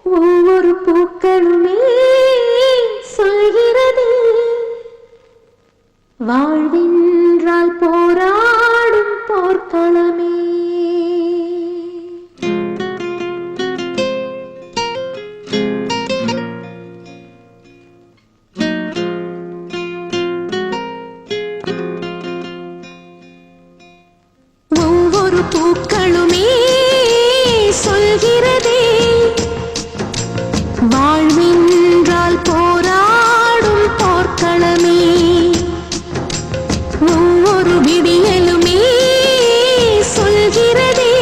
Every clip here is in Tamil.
ஒவ்வொரு பூக்களுமே சொல்கிறது வாழ்வென்றால் போராடும் போர்க்களமே. ஒவ்வொரு பூக்களுமே சொல்கிறதே வாழ்வென்றால் போராடும் போர்க்களமே. ஒவ்வொரு விடியலுமே சொல்கிறதே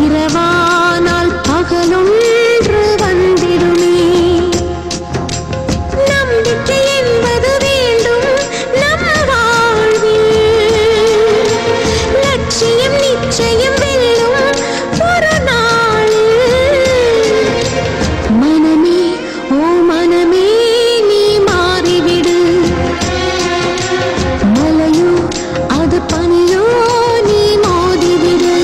இரவானால் பகலொன்று வந்திடுமே. நம்பிக்கை என்பது வேண்டும் நம் வாழ்வில், லட்சியம் நிச்சயம் வெல்லும் ஒரு நாள். மனமே ஓ மனமே நீ மாறிவிடு, மலையோ அது பனியோ நீ மோதிவிடு.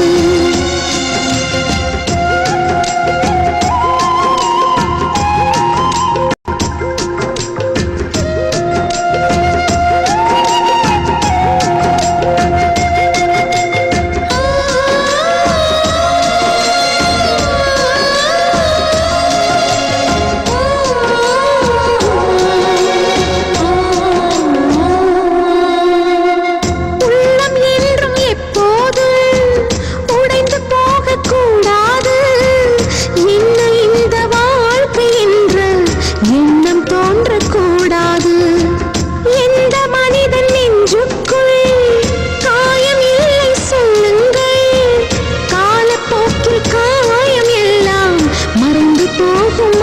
உள்ளம் என்றும் எப்போதும் உடைந்து போகக்கூடாது. என்ன இந்த வாழ்க்கை என்ற எண்ணம் தோன்றக்கூடாது. எந்த மனிதன் நெஞ்சுக்குள் காயம் இல்லை சொல்லுங்கள், காலப்போக்கில் காயம் எல்லாம் மறந்து போகும்